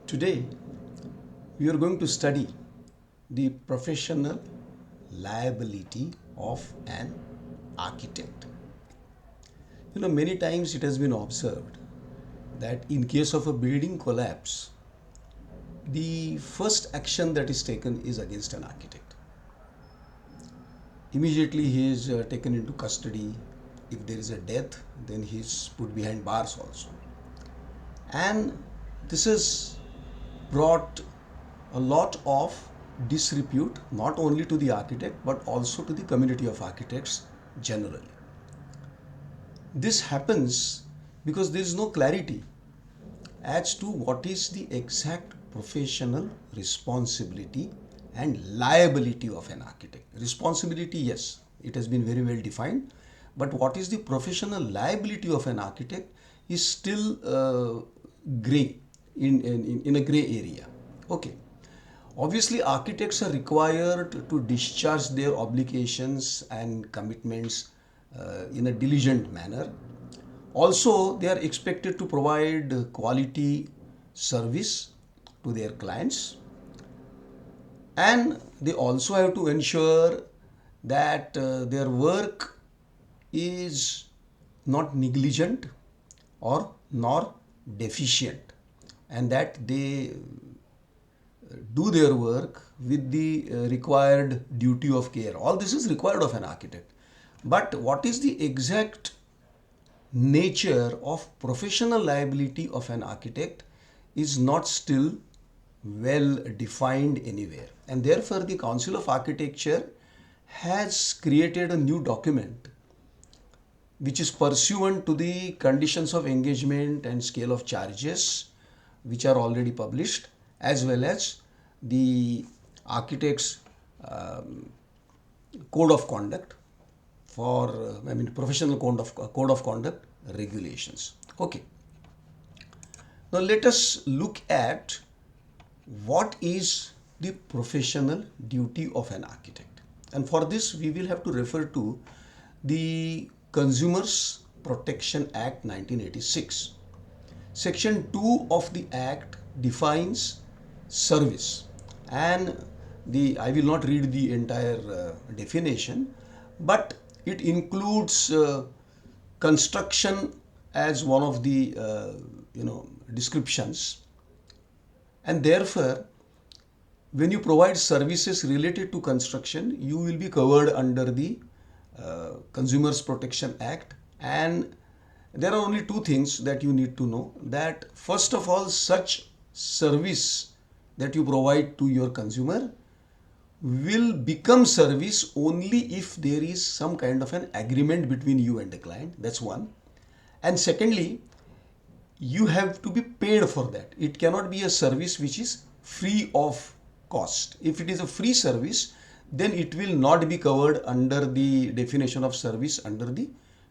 Today, we are going to study the professional liability of an architect. Many times it has been observed that in case of a building collapse, the first action that is taken is against an architect. Immediately he is taken into custody. If there is a death, then he is put behind bars also. And this has brought a lot of disrepute not only to the architect but also to the community of architects generally. This happens because there is no clarity as to what is the exact professional responsibility and liability of an architect. Responsibility, yes, it has been very well defined, but what is the professional liability of an architect is still gray, in a gray area. Okay. Obviously, architects are required to discharge their obligations and commitments in a diligent manner. Also, they are expected to provide quality service to their clients, and they also have to ensure that their work is not negligent or nor deficient, and that they do their work with the required duty of care. All this is required of an architect. But what is the exact nature of professional liability of an architect is not still well defined anywhere. And therefore, the Council of Architecture has created a new document which is pursuant to the conditions of engagement and scale of charges which are already published, as well as the architect's code of conduct for professional code of conduct regulations. Okay. Now let us look at what is the professional duty of an architect, and for this we will have to refer to the Consumers Protection Act 1986. Section 2 of the Act defines service, and I will not read the entire definition, but it includes construction as one of the descriptions, and therefore when you provide services related to construction, you will be covered under the Consumers Protection Act. And there are only two things that you need to know: that first of all, such service that you provide to your consumer will become service only if there is some kind of an agreement between you and the client. That's one. And secondly, you have to be paid for that. It cannot be a service which is free of cost. If it is a free service, then it will not be covered under the definition of service under the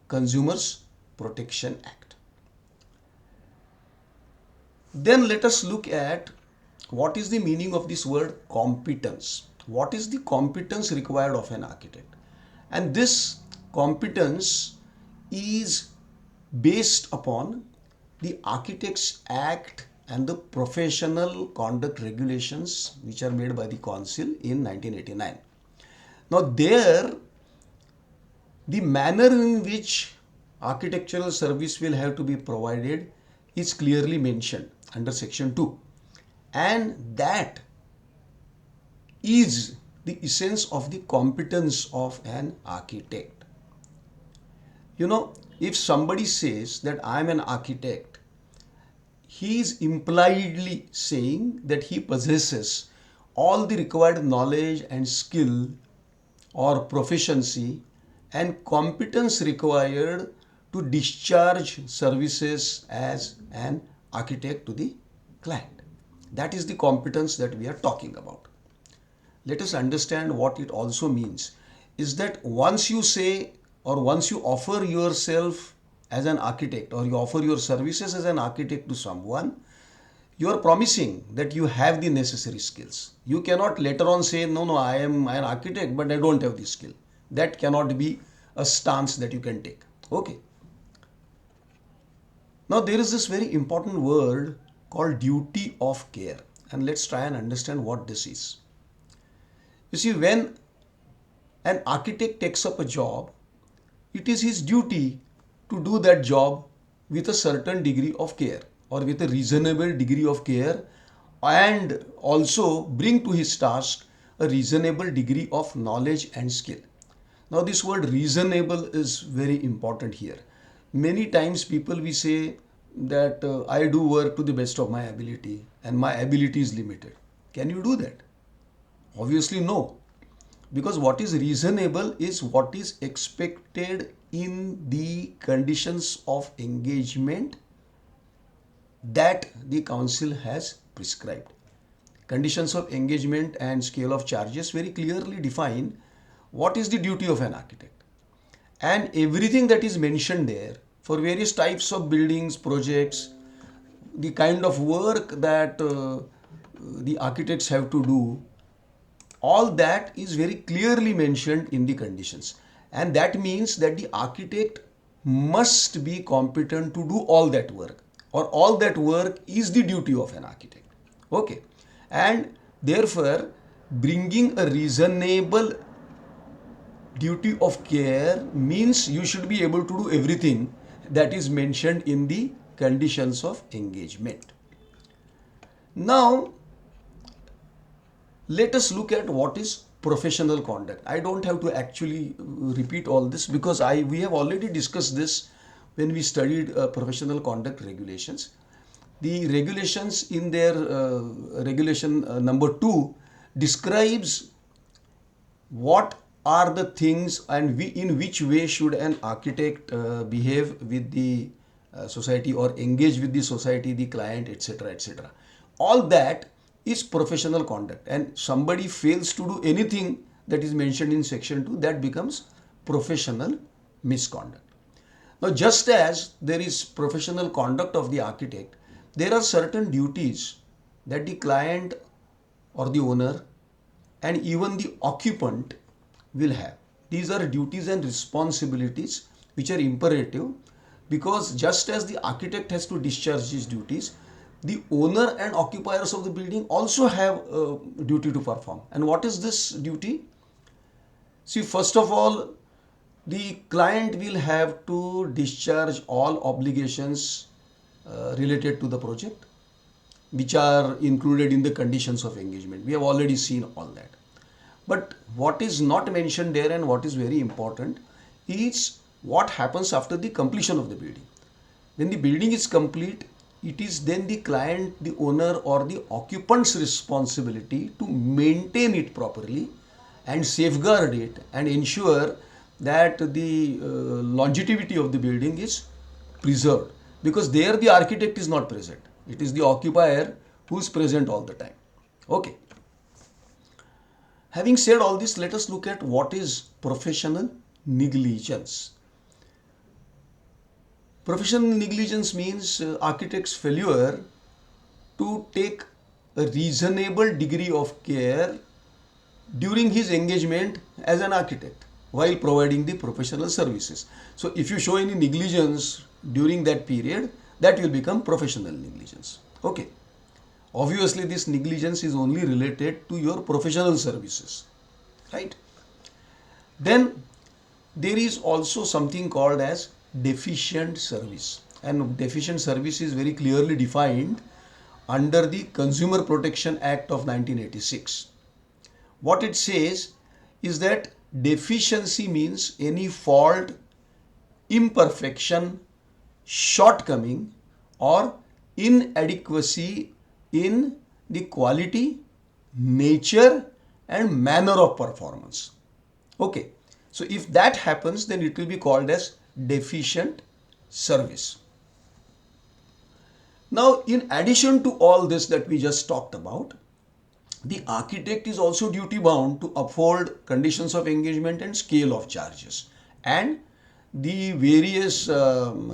Consumers Protection Act. Then let us look at what is the meaning of this word competence. What is the competence required of an architect? And this competence is based upon the Architects Act and the Professional Conduct Regulations which are made by the Council in 1989. Now there, the manner in which architectural service will have to be provided is clearly mentioned under section 2, and that is the essence of the competence of an architect. If somebody says that I am an architect, he is impliedly saying that he possesses all the required knowledge and skill or proficiency and competence required to discharge services as an architect to the client. That is the competence that we are talking about. Let us understand what it also means is that once you say, or once you offer yourself as an architect, or you offer your services as an architect to someone, you are promising that you have the necessary skills. You cannot later on say, no, I am an architect, but I don't have the skill. That cannot be a stance that you can take. Okay. Now there is this very important word called duty of care, and let's try and understand what this is. You see, when an architect takes up a job, it is his duty to do that job with a certain degree of care or with a reasonable degree of care, and also bring to his task a reasonable degree of knowledge and skill. Now this word reasonable is very important here. Many times people we say that I do work to the best of my ability and my ability is limited. Can you do that? Obviously no. Because what is reasonable is what is expected in the conditions of engagement that the council has prescribed. Conditions of engagement and scale of charges very clearly define what is the duty of an architect. And everything that is mentioned there for various types of buildings, projects, the kind of work that the architects have to do, all that is very clearly mentioned in the conditions. And that means that the architect must be competent to do all that work, or all that work is the duty of an architect. Okay. And therefore, bringing a reasonable duty of care means you should be able to do everything that is mentioned in the conditions of engagement. Now, let us look at what is professional conduct. I don't have to actually repeat all this because we have already discussed this when we studied professional conduct regulations. The regulations in their regulation number 2 describes what are the things and in which way should an architect behave with the society or engage with the society, the client, etc., etc. All that is professional conduct, and somebody fails to do anything that is mentioned in section 2, that becomes professional misconduct. Now, just as there is professional conduct of the architect, there are certain duties that the client or the owner and even the occupant will have. These are duties and responsibilities which are imperative, because just as the architect has to discharge his duties, the owner and occupiers of the building also have a duty to perform. And what is this duty? See, first of all, the client will have to discharge all obligations related to the project, which are included in the conditions of engagement. We have already seen all that. But what is not mentioned there and what is very important is what happens after the completion of the building. When the building is complete, it is then the client, the owner or the occupant's responsibility to maintain it properly and safeguard it and ensure that the longevity of the building is preserved, because there the architect is not present. It is the occupier who is present all the time. Okay. Having said all this, let us look at what is professional negligence. Professional negligence means architect's failure to take a reasonable degree of care during his engagement as an architect while providing the professional services. So if you show any negligence during that period, that will become professional negligence. Okay. Obviously, this negligence is only related to your professional services, right? Then there is also something called as deficient service, and deficient service is very clearly defined under the Consumer Protection Act of 1986. What it says is that deficiency means any fault, imperfection, shortcoming or inadequacy in the quality, nature and manner of performance. Okay, so if that happens, then it will be called as deficient service. Now, in addition to all this that we just talked about, the architect is also duty bound to uphold conditions of engagement and scale of charges and the various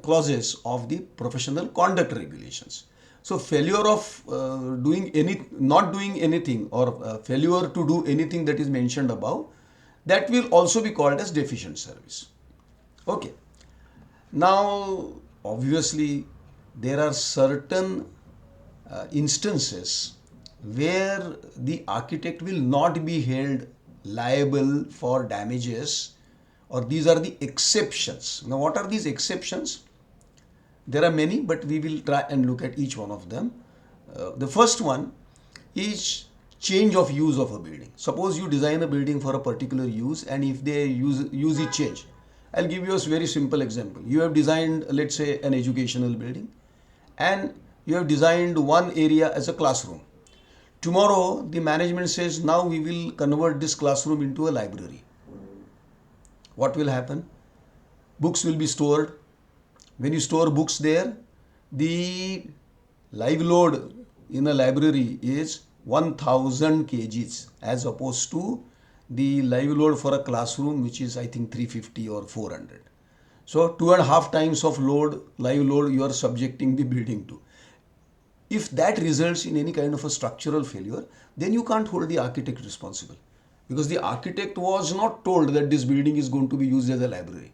clauses of the professional conduct regulations. So failure of not doing anything or failure to do anything that is mentioned above, that will also be called as deficient service. Okay. Now, obviously, there are certain instances where the architect will not be held liable for damages, or these are the exceptions. Now, what are these exceptions? There are many, but we will try and look at each one of them. The first one is change of use of a building. Suppose you design a building for a particular use, and if they use it change. I'll give you a very simple example. You have designed, let's say, an educational building, and you have designed one area as a classroom. Tomorrow, the management says, now we will convert this classroom into a library. What will happen? Books will be stored. When you store books there, the live load in a library is 1000 kgs as opposed to the live load for a classroom, which is I think 350 or 400. So 2.5 times of load, live load, you are subjecting the building to. If that results in any kind of a structural failure, then you can't hold the architect responsible, because the architect was not told that this building is going to be used as a library.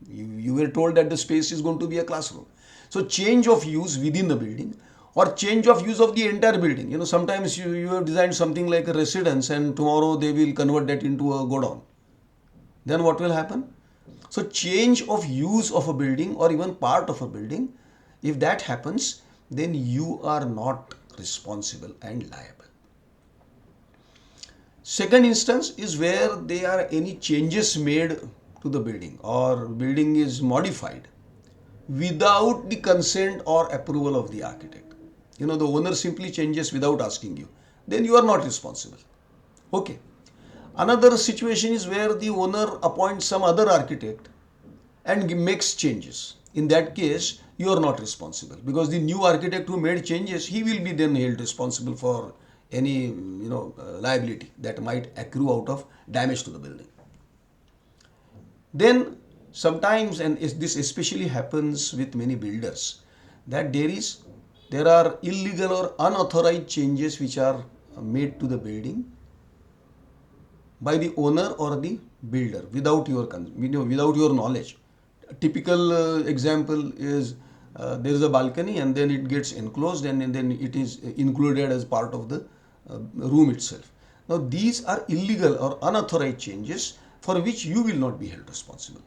You were told that the space is going to be a classroom. So change of use within the building, or change of use of the entire building. You know, sometimes you have designed something like a residence, and tomorrow they will convert that into a godown. Then what will happen? So change of use of a building or even part of a building, if that happens, then you are not responsible and liable. Second instance is where there are any changes made to the building, or building is modified without the consent or approval of the architect. You know, the owner simply changes without asking you. Then you are not responsible. Okay. Another situation is where the owner appoints some other architect and makes changes. In that case, you are not responsible, because the new architect who made changes, he will be then held responsible for any liability that might accrue out of damage to the building. Then sometimes, and this especially happens with many builders, that there are illegal or unauthorized changes which are made to the building by the owner or the builder without your knowledge. A typical example is there is a balcony, and then it gets enclosed, and then it is included as part of the room itself. Now these are illegal or unauthorized changes for which you will not be held responsible.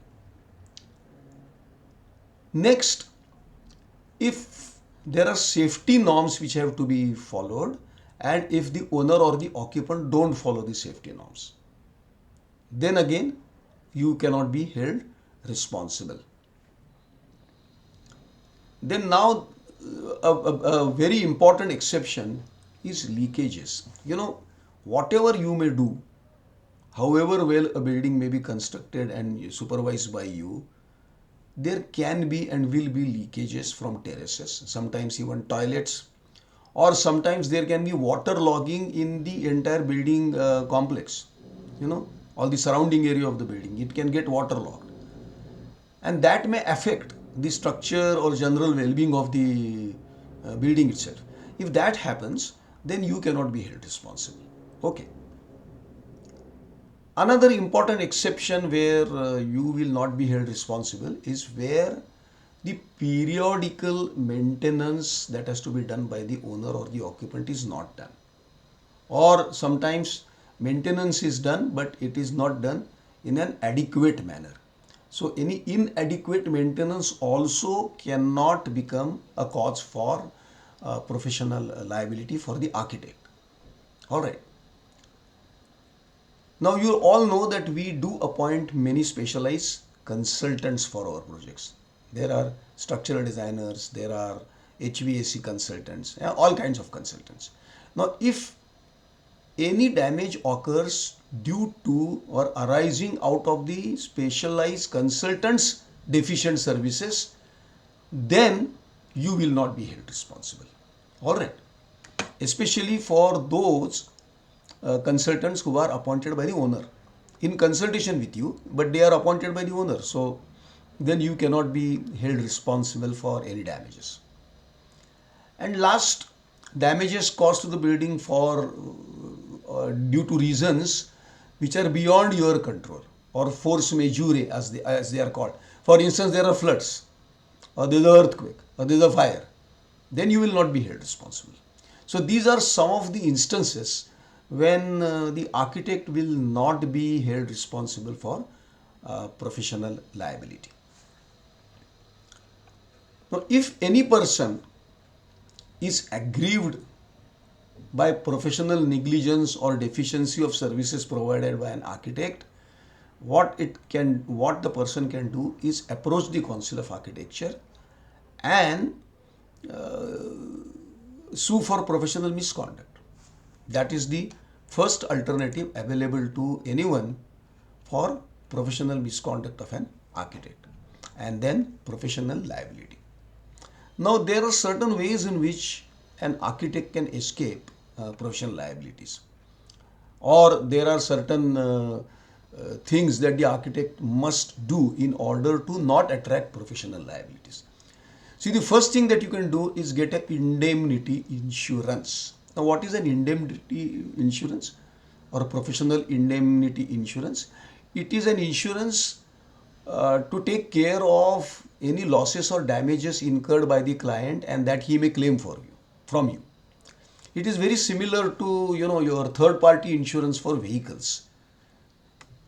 Next, if there are safety norms which have to be followed, and if the owner or the occupant don't follow the safety norms, then again you cannot be held responsible. Then now a very important exception is leakages. You know, whatever you may do, however well a building may be constructed and supervised by you, there can be and will be leakages from terraces, sometimes even toilets, or sometimes there can be water logging in the entire building complex. You know, all the surrounding area of the building, it can get waterlogged, and that may affect the structure or general well-being of the building itself. If that happens, then you cannot be held responsible. Okay. Another important exception where you will not be held responsible is where the periodical maintenance that has to be done by the owner or the occupant is not done. Or sometimes maintenance is done, but it is not done in an adequate manner. So any inadequate maintenance also cannot become a cause for professional liability for the architect. All right. Now you all know that we do appoint many specialized consultants for our projects. There are structural designers, there are HVAC consultants, all kinds of consultants. Now if any damage occurs due to or arising out of the specialized consultants' deficient services, then you will not be held responsible. All right. Especially for those consultants who are appointed by the owner in consultation with you, but they are appointed by the owner. So then you cannot be held responsible for any damages. And last, damages caused to the building for due to reasons which are beyond your control, or force majeure as they are called. For instance, there are floods, or there is an earthquake, or there is a fire. then you will not be held responsible. So these are some of the instances when the architect will not be held responsible for professional liability. Now, if any person is aggrieved by professional negligence or deficiency of services provided by an architect, what the person can do is approach the Council of Architecture and sue for professional misconduct. That is the first alternative available to anyone for professional misconduct of an architect, and then professional liability. Now, there are certain ways in which an architect can escape professional liabilities, or there are certain things that the architect must do in order to not attract professional liabilities. See, the first thing that you can do is get an indemnity insurance. Now, what is an indemnity insurance or a professional indemnity insurance? It is an insurance to take care of any losses or damages incurred by the client and that he may claim from you. It is very similar to your third party insurance for vehicles.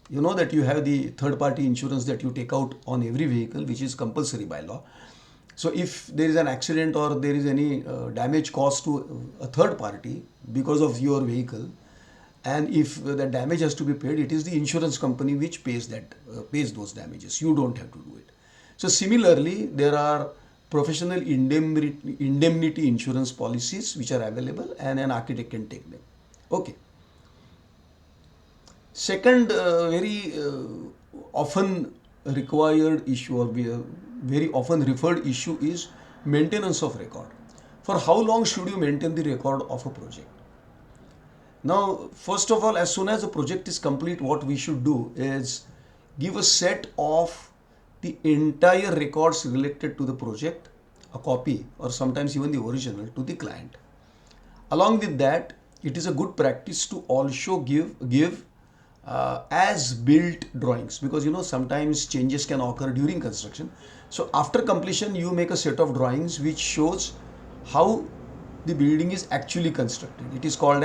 You know that you have the third party insurance that you take out on every vehicle, which is compulsory by law. So if there is an accident or there is any damage caused to a third party because of your vehicle, and if the damage has to be paid, it is the insurance company which pays those damages. You don't have to do it. So similarly, there are professional indemnity insurance policies which are available, and an architect can take them. Okay. Second, very often required issue, or very often referred issue, is maintenance of record. For how long should you maintain the record of a project? Now, first of all, as soon as the project is complete, what we should do is give a set of the entire records related to the project, a copy or sometimes even the original, to the client. Along with that, it is a good practice to also give as built drawings, because sometimes changes can occur during construction. So after completion, you make a set of drawings which shows how the building is actually constructed. It is called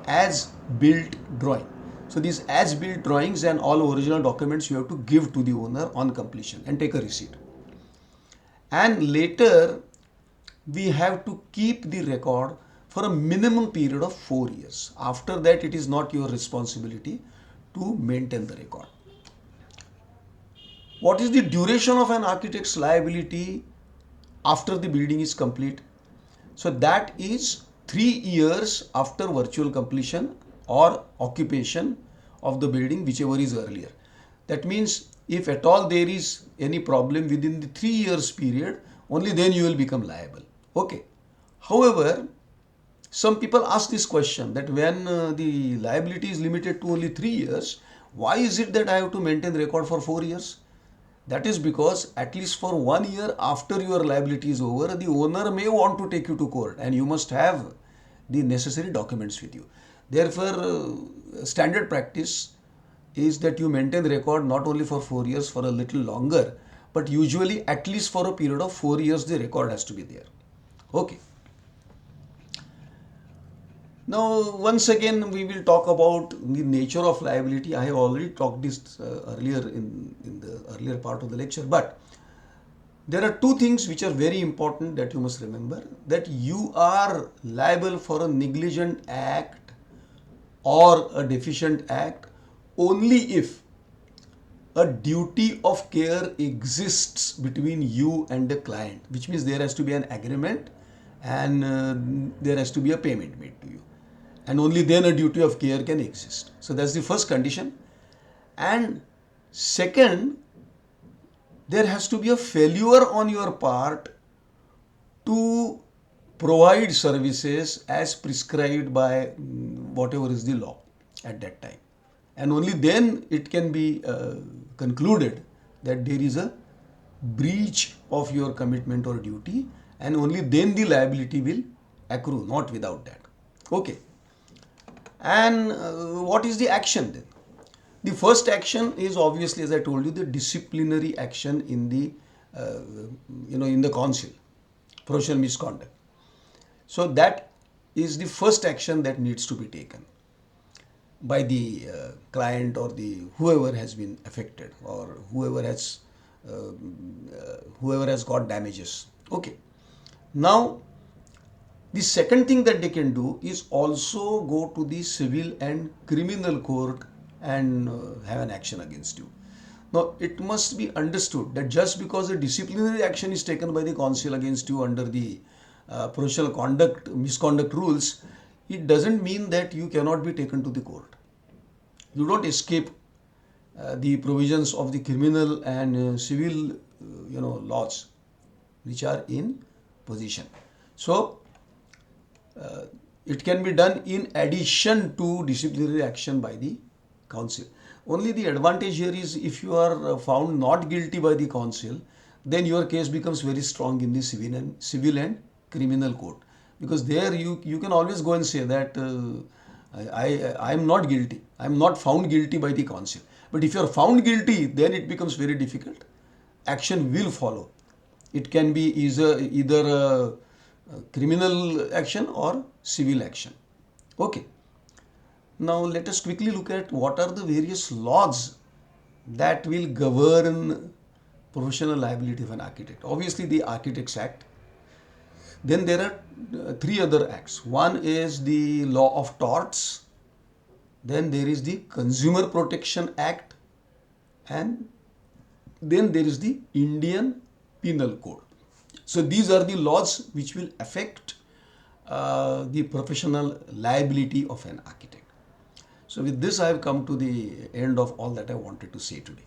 as built drawing. So these as built drawings and all original documents you have to give to the owner on completion and take a receipt. And later we have to keep the record for a minimum period of 4 years. After that, it is not your responsibility to maintain the record. What is the duration of an architect's liability after the building is complete? So that is 3 years after virtual completion or occupation of the building, whichever is earlier. That means if at all there is any problem within the 3 years period, only then you will become liable. Okay. However, some people ask this question, that when the liability is limited to only 3 years, why is it that I have to maintain the record for 4 years? That is because at least for 1 year after your liability is over, the owner may want to take you to court and you must have the necessary documents with you. Therefore, standard practice is that you maintain the record not only for 4 years, for a little longer, but usually at least for a period of 4 years the record has to be there. Okay. Now, once again, we will talk about the nature of liability. I have already talked this earlier in the earlier part of the lecture, but there are two things which are very important that you must remember: that you are liable for a negligent act or a deficient act only if a duty of care exists between you and the client, which means there has to be an agreement and there has to be a payment made to you. And only then a duty of care can exist. So that's the first condition. And second, there has to be a failure on your part to provide services as prescribed by whatever is the law at that time. And only then it can be concluded that there is a breach of your commitment or duty, and only then the liability will accrue, not without that. Okay. And what is the action then? The first action is obviously, as I told you, the disciplinary action in the, in the council, professional misconduct. So that is the first action that needs to be taken by the client or the whoever has been affected, or whoever has got damages. Okay. Now the second thing that they can do is also go to the civil and criminal court and have an action against you. Now, it must be understood that just because a disciplinary action is taken by the council against you under the professional conduct, misconduct rules, it doesn't mean that you cannot be taken to the court. You don't escape the provisions of the criminal and civil, laws which are in position. So, it can be done in addition to disciplinary action by the council. Only the advantage here is if you are found not guilty by the council, then your case becomes very strong in the civil and criminal court, because there you can always go and say that I am not guilty. I am not found guilty by the council. But if you are found guilty, then it becomes very difficult. Action will follow. It can be either criminal action or civil action. Okay. Now let us quickly look at what are the various laws that will govern professional liability of an architect. Obviously, the Architects Act. Then there are three other acts. One is the Law of Torts. Then there is the Consumer Protection Act. And then there is the Indian Penal Code. So these are the laws which will affect the professional liability of an architect. So with this, I have come to the end of all that I wanted to say today.